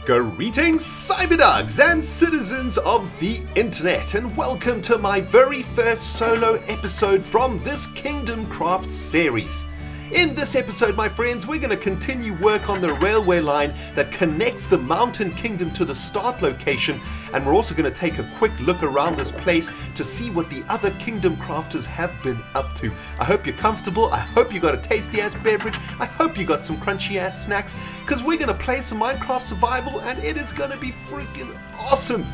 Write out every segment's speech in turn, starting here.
Greetings, cyberdogs and citizens of the internet, and welcome to my very first solo episode from this Kingdomcraft series. In this episode, my friends, we're going to continue work on the railway line that connects the mountain kingdom to the start location, and we're also going to take a quick look around this place to see what the other Kingdom Crafters have been up to. I hope you're comfortable, I hope you got a tasty ass beverage, I hope you got some crunchy ass snacks, because we're going to play some Minecraft Survival and it is going to be freaking awesome.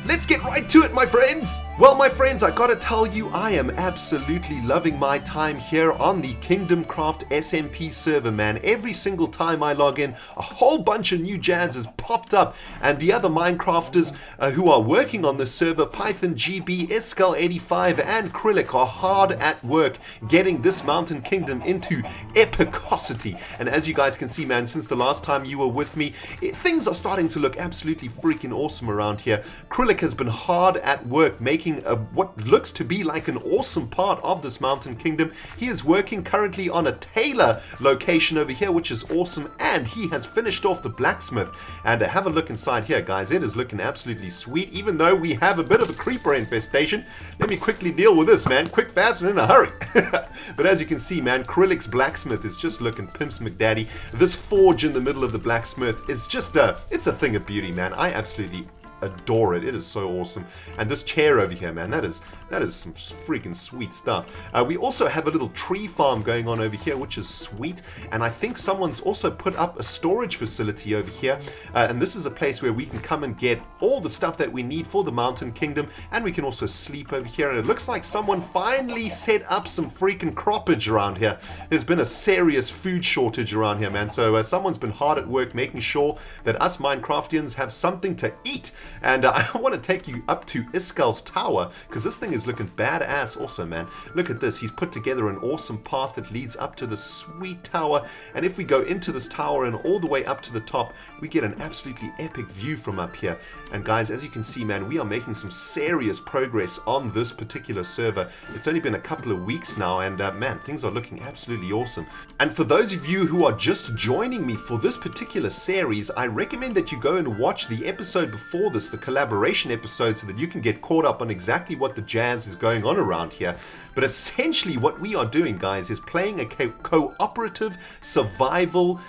Let's get right to it, my friends! Well, my friends, I gotta tell you, I am absolutely loving my time here on the Kingdomcraft SMP server, man. Every single time I log in, a whole bunch of new jazz has popped up, and the other Minecrafters who are working on this server, Python GB, Skull85, and Krillic, are hard at work getting this mountain kingdom into epicosity. And as you guys can see, man, since the last time you were with me, things are starting to look absolutely freaking awesome around here. Krillic has been hard at work making what looks to be like an awesome part of this mountain kingdom. He is working currently on a tailor location over here, which is awesome, and he has finished off the blacksmith. And have a look inside here, guys. It is looking absolutely sweet, even though we have a bit of a creeper infestation. Let me quickly deal with this, man. Quick, fast, and in a hurry. But as you can see, man, Krillic's blacksmith is just looking pimps McDaddy. This forge in the middle of the blacksmith is just it's a thing of beauty, man. I absolutely adore it. It is so awesome. And this chair over here, man, that is some freaking sweet stuff. We also have a little tree farm going on over here, which is sweet, and I think someone's also put up a storage facility over here, and this is a place where we can come and get all the stuff that we need for the mountain kingdom, and we can also sleep over here. And it looks like someone finally set up some freaking croppage around here. There's been a serious food shortage around here, man, so someone's been hard at work making sure that us Minecraftians have something to eat. And I want to take you up to Iskal's tower, because this thing is looking badass also, man. Look at this. He's put together an awesome path that leads up to the sweet tower, and if we go into this tower and all the way up to the top, we get an absolutely epic view from up here. And guys, as you can see, man, we are making some serious progress on this particular server. It's only been a couple of weeks now, and man, things are looking absolutely awesome. And for those of you who are just joining me for this particular series, I recommend that you go and watch the episode before this, the collaboration episode, so that you can get caught up on exactly what the jazz is going on around here. But essentially what we are doing, guys, is playing a cooperative survival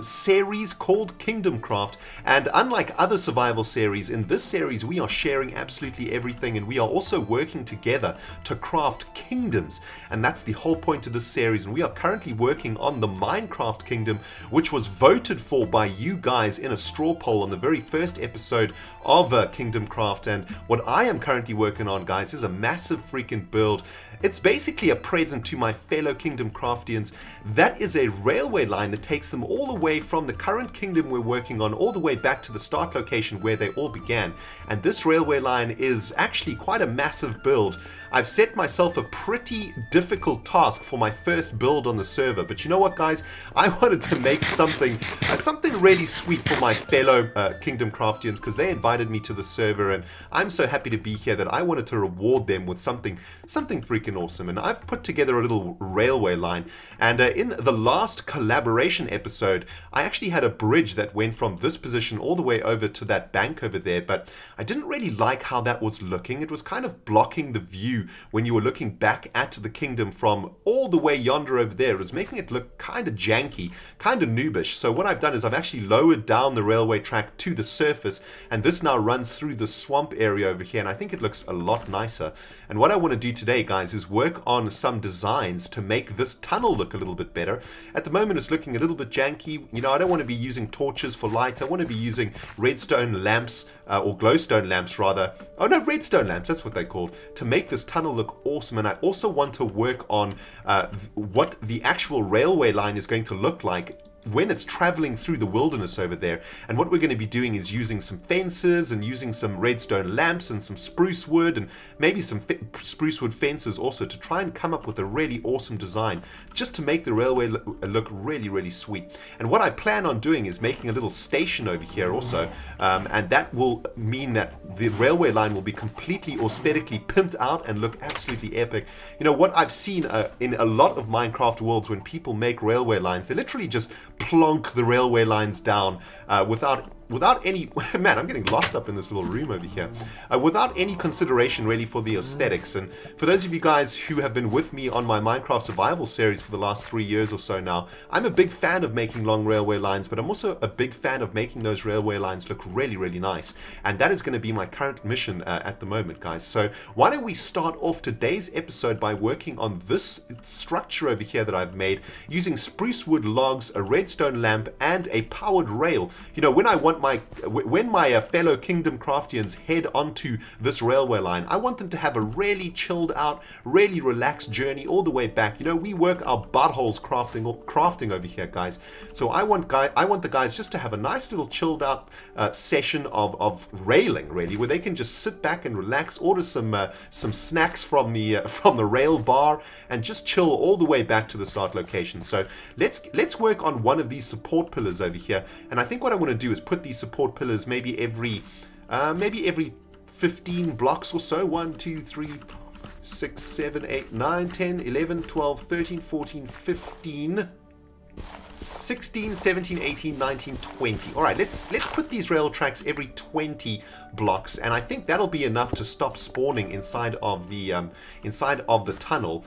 series called Kingdomcraft. And unlike other survival series, in this series we are sharing absolutely everything, and we are also working together to craft kingdoms. And that's the whole point of this series. And we are currently working on the Minecraft kingdom, which was voted for by you guys in a straw poll on the very first episode of Kingdomcraft. And what I am currently working on, guys, is a massive freaking build. It's basically a present to my fellow Kingdom Craftians. That is a railway line that takes them all the way from the current kingdom we're working on all the way back to the start location where they all began. And this railway line is actually quite a massive build. I've set myself a pretty difficult task for my first build on the server, but you know what, guys? I wanted to make something really sweet for my fellow Kingdom Craftians, because they invited me to the server, and I'm so happy to be here that I wanted to reward them with something freaking awesome. And I've put together a little railway line, and in the last collaboration episode, I actually had a bridge that went from this position all the way over to that bank over there, but I didn't really like how that was looking. It was kind of blocking the view when you were looking back at the kingdom from all the way yonder over there. It was making it look kind of janky, kind of noobish. So what I've done is I've actually lowered down the railway track to the surface, and this now runs through the swamp area over here, and I think it looks a lot nicer. And what I want to do today, guys, is work on some designs to make this tunnel look a little bit better. At the moment it's looking a little bit janky. You know, I don't want to be using torches for light. I want to be using redstone lamps, or glowstone lamps rather. Oh no, redstone lamps, that's what they're called, to make this tunnel look awesome. And I also want to work on what the actual railway line is going to look like when it's traveling through the wilderness over there. And what we're going to be doing is using some fences and using some redstone lamps and some spruce wood and maybe some spruce wood fences also to try and come up with a really awesome design just to make the railway look really, really sweet. And what I plan on doing is making a little station over here also, and that will mean that the railway line will be completely aesthetically pimped out and look absolutely epic. You know, what I've seen in a lot of Minecraft worlds when people make railway lines, they literally just plonk the railway lines down without any, man, I'm getting lost up in this little room over here, without any consideration really for the aesthetics. And for those of you guys who have been with me on my Minecraft survival series for the last 3 years or so now, I'm a big fan of making long railway lines, but I'm also a big fan of making those railway lines look really, really nice. And that is going to be my current mission at the moment, guys. So why don't we start off today's episode by working on this structure over here that I've made using spruce wood logs, a redstone lamp, and a powered rail. You know, when my fellow Kingdom Craftians head onto this railway line, I want them to have a really chilled out, really relaxed journey all the way back. You know, we work our buttholes crafting over here, guys. So I want the guys just to have a nice little chilled out session of railing, really, where they can just sit back and relax, order some snacks from the rail bar, and just chill all the way back to the start location. So let's work on one of these support pillars over here, and I think what I want to do is put these support pillars maybe every 15 blocks or so. 1 2 3 6 7 8 9 10 11 12 13 14 15 16, 17, 18, 19, 20. All right, let's put these rail tracks every 20 blocks, and I think that'll be enough to stop spawning inside of the tunnel.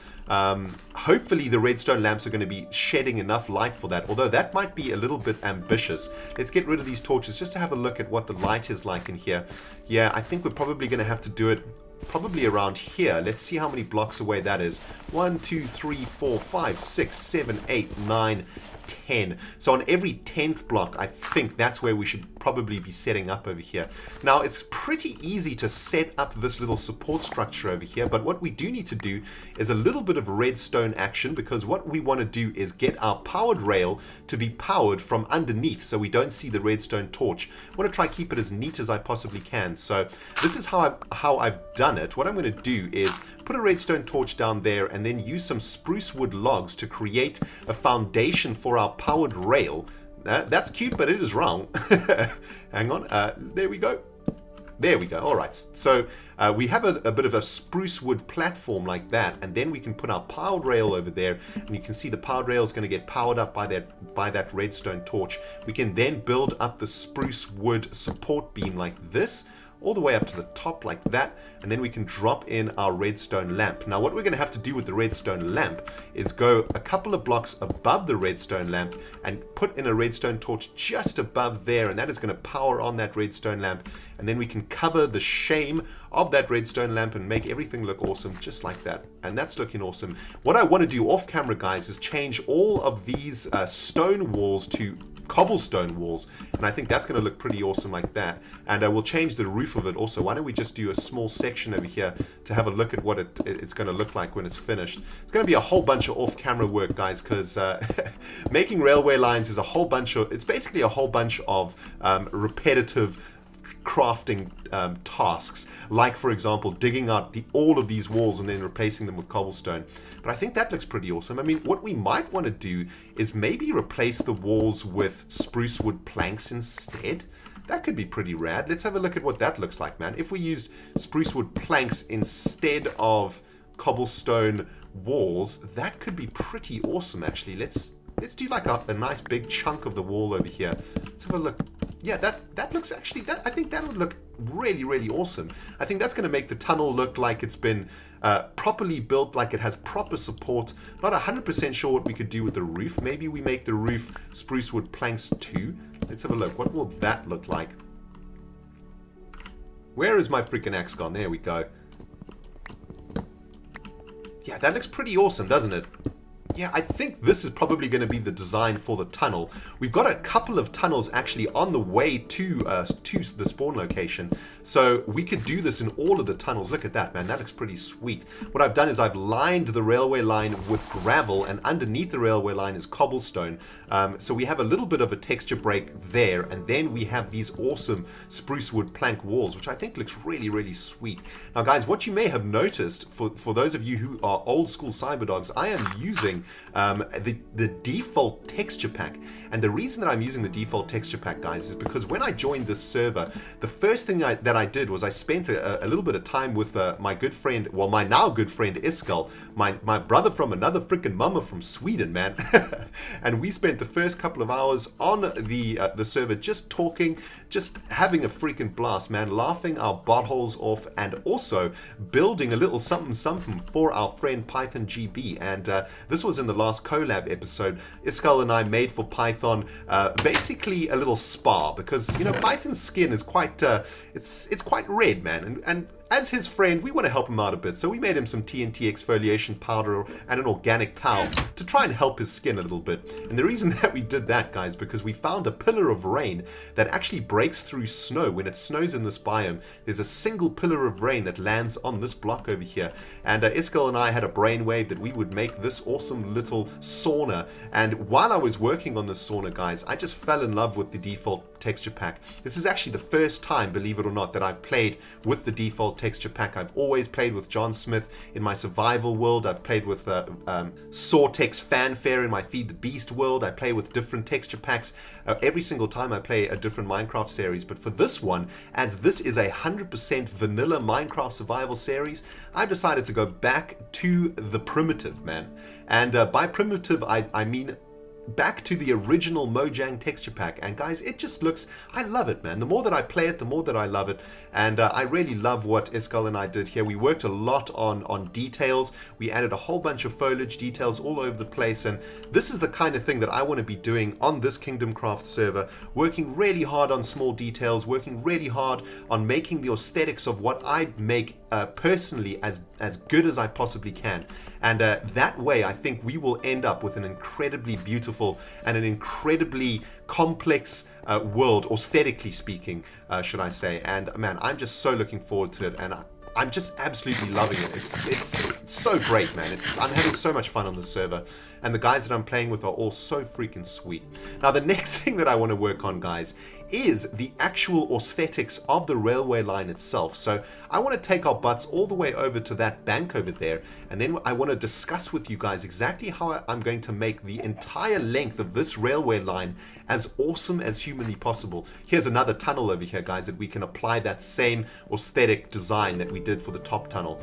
Hopefully the redstone lamps are going to be shedding enough light for that, although that might be a little bit ambitious. Let's get rid of these torches just to have a look at what the light is like in here. Yeah, I think we're probably going to have to do it probably around here. Let's see how many blocks away that is. 1 2 3 4 5 6 7 8 9 10. So on every 10th block, I think that's where we should probably be setting up over here. Now, it's pretty easy to set up this little support structure over here, but what we do need to do is a little bit of redstone action, because what we want to do is get our powered rail to be powered from underneath so we don't see the redstone torch. I want to try and keep it as neat as I possibly can. So this is how I've done it. What I'm going to do is put a redstone torch down there and then use some spruce wood logs to create a foundation for our powered rail. That's cute, but it is wrong. Hang on. There we go. There we go. All right. So we have a bit of a spruce wood platform like that, and then we can put our powered rail over there, and you can see the powered rail is going to get powered up by that redstone torch. We can then build up the spruce wood support beam like this, all the way up to the top like that, and then we can drop in our redstone lamp. Now what we're going to have to do with the redstone lamp is go a couple of blocks above the redstone lamp and put in a redstone torch just above there, and that is going to power on that redstone lamp, and then we can cover the shame of that redstone lamp and make everything look awesome just like that. And that's looking awesome. What I want to do off camera, guys, is change all of these stone walls to cobblestone walls, and I think that's going to look pretty awesome like that. And I will change the roof of it also. Why don't we just do a small section over here to have a look at what it's going to look like when it's finished. It's going to be a whole bunch of off-camera work, guys, because making railway lines is it's basically a whole bunch of repetitive crafting tasks, like for example digging out all of these walls and then replacing them with cobblestone. But I think that looks pretty awesome. I mean, what we might want to do is maybe replace the walls with spruce wood planks instead. That could be pretty rad. Let's have a look at what that looks like, man. If we used spruce wood planks instead of cobblestone walls, that could be pretty awesome actually. Let's do like a nice big chunk of the wall over here. Let's have a look. Yeah, that looks actually, I think that would look really, really awesome. I think that's going to make the tunnel look like it's been properly built, like it has proper support. Not 100% sure what we could do with the roof. Maybe we make the roof spruce wood planks too. Let's have a look. What will that look like? Where is my freaking axe gone? There we go. Yeah, that looks pretty awesome, doesn't it? yeah, I think this is probably going to be the design for the tunnel. We've got a couple of tunnels actually on the way to the spawn location, so we could do this in all of the tunnels. Look at that, man, that looks pretty sweet. What I've done is I've lined the railway line with gravel, and underneath the railway line is cobblestone, so we have a little bit of a texture break there, and then we have these awesome spruce wood plank walls, which I think looks really, really sweet. Now guys, what you may have noticed, for those of you who are old school cyberdogs, I am using the default texture pack. And the reason that I'm using the default texture pack, guys, is because when I joined this server, the first thing that I did was I spent a little bit of time with my good friend, well, my now good friend Iskal, my brother from another freaking mama from Sweden, man. And we spent the first couple of hours on the server just talking, just having a freaking blast, man, laughing our buttholes off, and also building a little something something for our friend Python GB. And this was in the last collab episode. Iskal and I made for Python basically a little spa, because you know Python's skin is quite it's quite red, man, and as his friend, we want to help him out a bit, so we made him some TNT exfoliation powder and an organic towel to try and help his skin a little bit. And the reason that we did that, guys, because we found a pillar of rain that actually breaks through snow. When it snows in this biome, there's a single pillar of rain that lands on this block over here. And Iskal and I had a brainwave that we would make this awesome little sauna. And while I was working on this sauna, guys, I just fell in love with the default texture pack. This is actually the first time, believe it or not, that I've played with the default texture pack. I've always played with John Smith in my survival world. I've played with Sawtex Fanfare in my Feed the Beast world. I play with different texture packs. Every single time I play a different Minecraft series. But for this one, as this is a 100% vanilla Minecraft survival series, I've decided to go back to the primitive, man. And by primitive, I mean back to the original Mojang texture pack. And guys, it just looks, I love it, man. The more that I play it, the more that I love it. And I really love what Iskal and I did here. We worked a lot on details. We added a whole bunch of foliage details all over the place, and this is the kind of thing that I want to be doing on this Kingdomcraft server, working really hard on small details, working really hard on making the aesthetics of what I make personally as good as I possibly can. And that way I think we will end up with an incredibly beautiful and an incredibly complex world, aesthetically speaking, should I say. And man, I'm just so looking forward to it, and I'm just absolutely loving it. It's so great, man. I'm having so much fun on the server, and the guys that I'm playing with are all so freaking sweet. Now, the next thing that I want to work on, guys, is the actual aesthetics of the railway line itself. So I want to take our butts all the way over to that bank over there, and then I want to discuss with you guys exactly how I'm going to make the entire length of this railway line as awesome as humanly possible. Here's another tunnel over here, guys, that we can apply that same aesthetic design that we did for the top tunnel,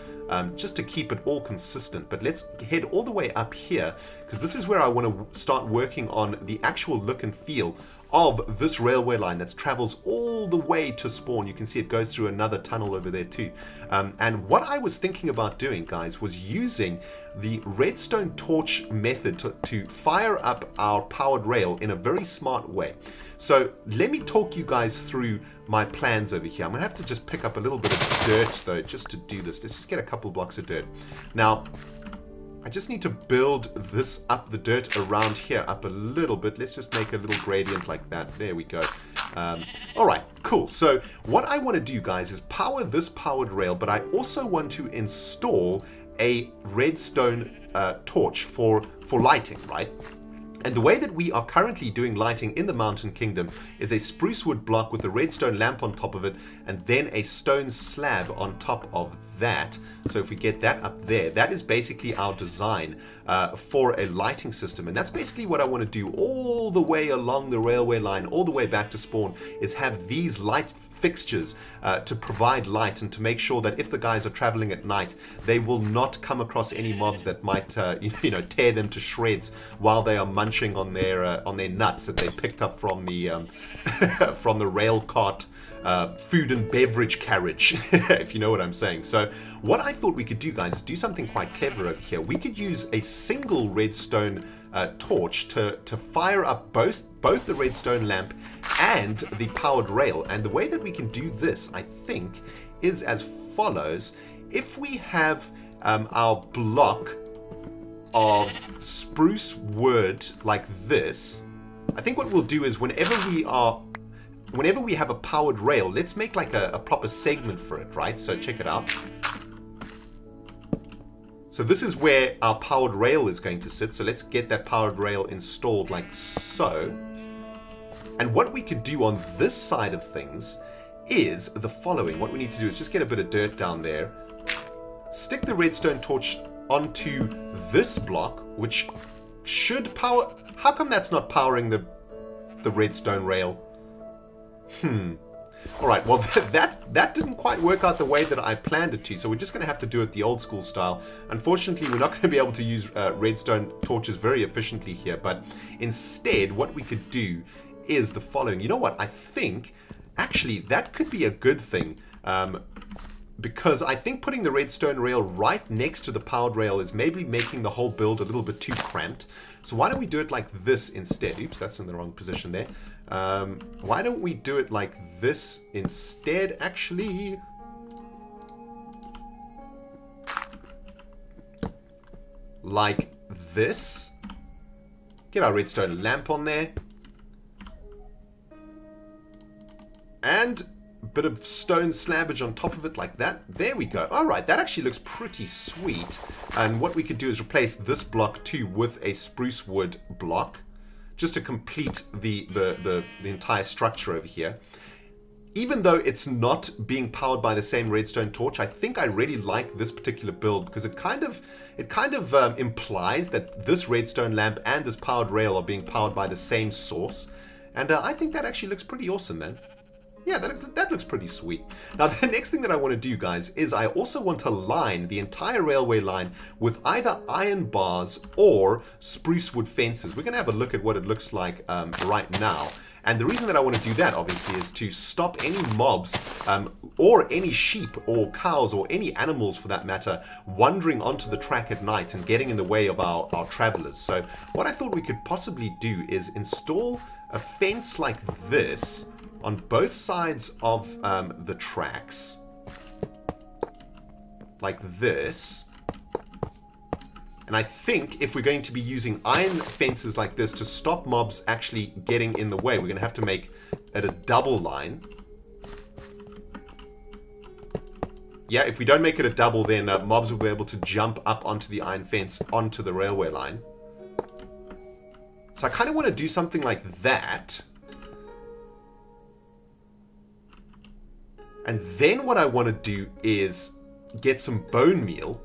just to keep it all consistent. But let's head all the way up here, because this is where I want to start working on the actual look and feel of this railway line that travels all the way to spawn. You can see it goes through another tunnel over there too. And what I was thinking about doing, guys, was using the redstone torch method to fire up our powered rail in a very smart way. So let me talk you guys through my plans over here. I'm gonna have to just pick up a little bit of dirt though, just to do this. Let's just get a couple blocks of dirt. Now, I just need to build this up, the dirt around here up a little bit. Let's just make a little gradient like that. There we go. All right, cool. So what I want to do, guys, is power this powered rail, but I also want to install a redstone torch for lighting, right? And the way that we are currently doing lighting in the Mountain Kingdom is a spruce wood block with a redstone lamp on top of it, and then a stone slab on top of that. So if we get that up there, that is basically our design for a lighting system. And that's basically what I want to do all the way along the railway line, all the way back to spawn, is have these light fixtures to provide light and to make sure that if the guys are traveling at night, they will not come across any mobs that might tear them to shreds while they are munching on their nuts that they picked up from the from the rail cart food and beverage carriage, if you know what I'm saying. So what I thought we could do, guys, is do something quite clever over here. We could use a single redstone torch to fire up both the redstone lamp and the powered rail. And the way that we can do this, I think, is as follows. If we have our block of spruce wood like this, I think what we'll do is whenever we have a powered rail, let's make like a proper segment for it, right? So check it out. So this is where our powered rail is going to sit. So let's get that powered rail installed like so. And what we could do on this side of things is the following. What we need to do is just get a bit of dirt down there, stick the redstone torch onto this block, which should power... How come that's not powering the redstone rail? Alright, well that didn't quite work out the way that I planned it to, so we're just going to have to do it the old school style. Unfortunately, we're not going to be able to use redstone torches very efficiently here, but instead what we could do is the following. You know what? I think actually that could be a good thing, because I think putting the redstone rail right next to the powered rail is maybe making the whole build a little bit too cramped. So why don't we do it like this instead? Oops, that's in the wrong position there. Why don't we do it like this instead, actually? Like this. Get our redstone lamp on there. And a bit of stone slabbage on top of it like that. There we go. Alright, that actually looks pretty sweet. And what we could do is replace this block too with a spruce wood block, just to complete the entire structure over here. Even though it's not being powered by the same redstone torch, I think I really like this particular build because it kind of implies that this redstone lamp and this powered rail are being powered by the same source. And I think that actually looks pretty awesome, man. Yeah, that looks pretty sweet. Now, the next thing that I want to do, guys, is I also want to line the entire railway line with either iron bars or spruce wood fences. We're going to have a look at what it looks like right now. And the reason that I want to do that, obviously, is to stop any mobs or any sheep or cows or any animals, for that matter, wandering onto the track at night and getting in the way of our travelers. So what I thought we could possibly do is install a fence like this on both sides of the tracks, like this. And I think if we're going to be using iron fences like this to stop mobs actually getting in the way, we're going to have to make it a double line. Yeah, if we don't make it a double, then mobs will be able to jump up onto the iron fence, onto the railway line. So I kind of want to do something like that. And then what I want to do is get some bone meal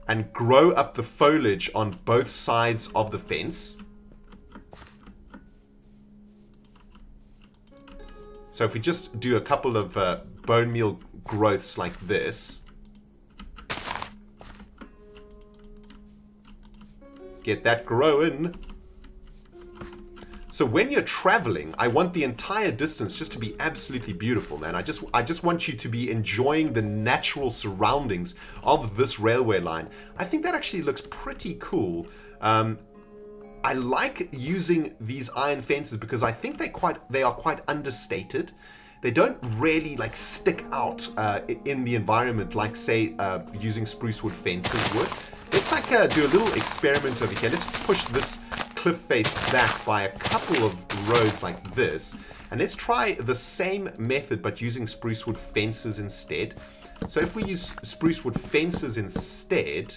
and grow up the foliage on both sides of the fence. So if we just do a couple of bone meal growths like this, get that growing. So when you're traveling, I want the entire distance just to be absolutely beautiful, man. I just want you to be enjoying the natural surroundings of this railway line. I think that actually looks pretty cool. I like using these iron fences because I think they are quite understated. They don't really like stick out in the environment like, say, using spruce wood fences would. Let's like do a little experiment over here. Let's just push this cliff face back by a couple of rows like this, and let's try the same method but using spruce wood fences instead. So if we use spruce wood fences instead,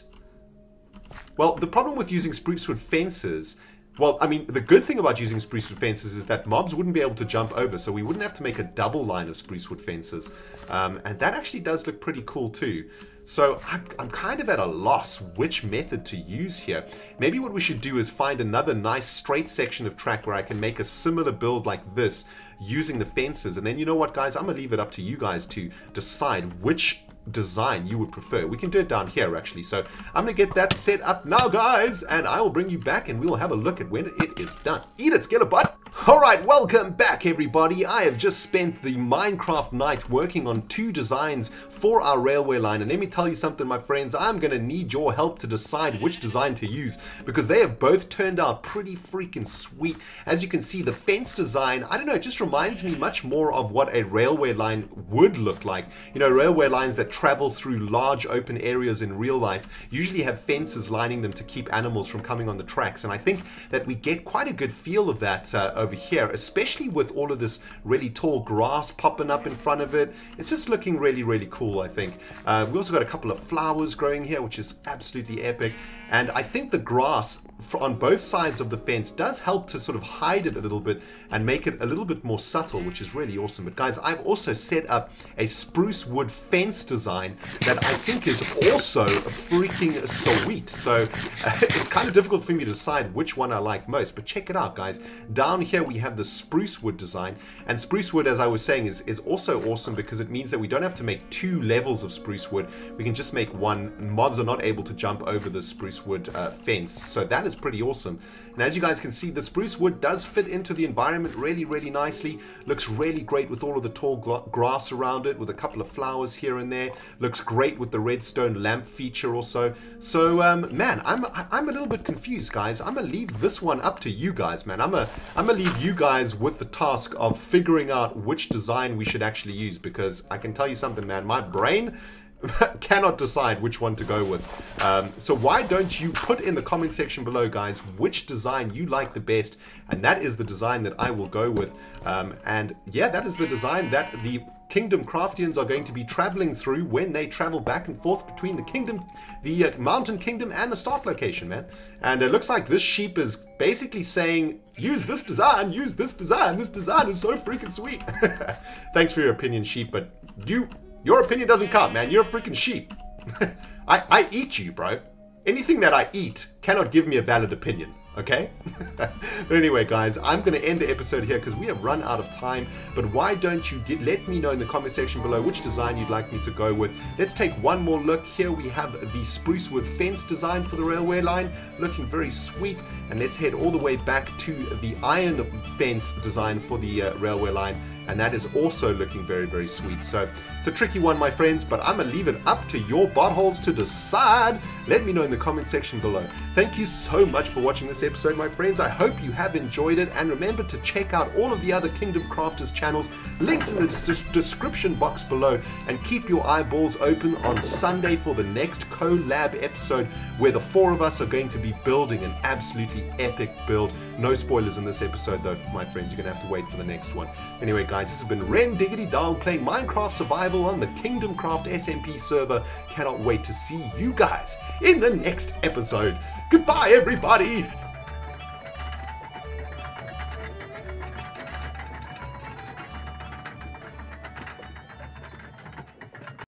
well, the problem with using spruce wood fences, well, I mean, the good thing about using spruce wood fences is that mobs wouldn't be able to jump over, so we wouldn't have to make a double line of spruce wood fences, and that actually does look pretty cool too. So I'm kind of at a loss which method to use here. Maybe what we should do is find another nice straight section of track where I can make a similar build like this using the fences. And then, you know what, guys, I'm going to leave it up to you guys to decide which design you would prefer. We can do it down here, actually. So I'm going to get that set up now, guys, and I will bring you back and we'll have a look at when it is done. Eat it, Skelebutt! Alright, welcome back everybody. I have just spent the Minecraft night working on 2 designs for our railway line, and let me tell you something my friends, I'm going to need your help to decide which design to use because they have both turned out pretty freaking sweet. As you can see, the fence design, I don't know, it just reminds me much more of what a railway line would look like. You know, railway lines that travel through large open areas in real life usually have fences lining them to keep animals from coming on the tracks, and I think that we get quite a good feel of that over here, especially with all of this really tall grass popping up in front of it. It's just looking really cool, I think. We also got a couple of flowers growing here, which is absolutely epic, and I think the grass on both sides of the fence does help to sort of hide it a little bit and make it a little bit more subtle, which is really awesome. But guys, I've also set up a spruce wood fence design that I think is also freaking sweet. So it's kind of difficult for me to decide which one I like most, but check it out guys. Down here we have the spruce wood design, and spruce wood, as I was saying, is also awesome because it means that we don't have to make 2 levels of spruce wood. We can just make one. Mobs are not able to jump over the spruce wood fence, so that is pretty awesome. And as you guys can see, the spruce wood does fit into the environment really nicely. Looks really great with all of the tall grass around it, with a couple of flowers here and there. Looks great with the redstone lamp feature also. So man, I'm a little bit confused guys. I'm gonna leave this one up to you guys, man. I'm gonna leave you guys with the task of figuring out which design we should actually use, because I can tell you something, man, my brain cannot decide which one to go with. So why don't you put in the comment section below guys which design you like the best, and that is the design that I will go with. And yeah, that is the design that the Kingdom Craftians are going to be traveling through when they travel back and forth between the kingdom, the Mountain Kingdom and the start location, man. And it looks like this sheep is basically saying, use this design, this design is so freaking sweet. Thanks for your opinion, sheep, but your opinion doesn't count, man. You're a freaking sheep. I eat you, bro. Anything that I eat cannot give me a valid opinion, okay? But anyway, guys, I'm going to end the episode here because we have run out of time. But why don't you let me know in the comment section below which design you'd like me to go with. Let's take one more look. Here we have the spruce wood fence design for the railway line, looking very sweet. And let's head all the way back to the iron fence design for the railway line. And that is also looking very sweet. So it's a tricky one, my friends, but I'm gonna leave it up to your buttholes to decide. Let me know in the comment section below. Thank you so much for watching this episode, my friends. I hope you have enjoyed it, and remember to check out all of the other Kingdom Crafters channels, links in the description box below, and keep your eyeballs open on Sunday for the next collab episode where the 4 of us are going to be building an absolutely epic build. No spoilers in this episode though, my friends. You're gonna have to wait for the next one. Anyway guys, this has been RENDOG'S playing Minecraft Survival on the Kingdomcraft SMP server. Cannot wait to see you guys in the next episode. Goodbye everybody!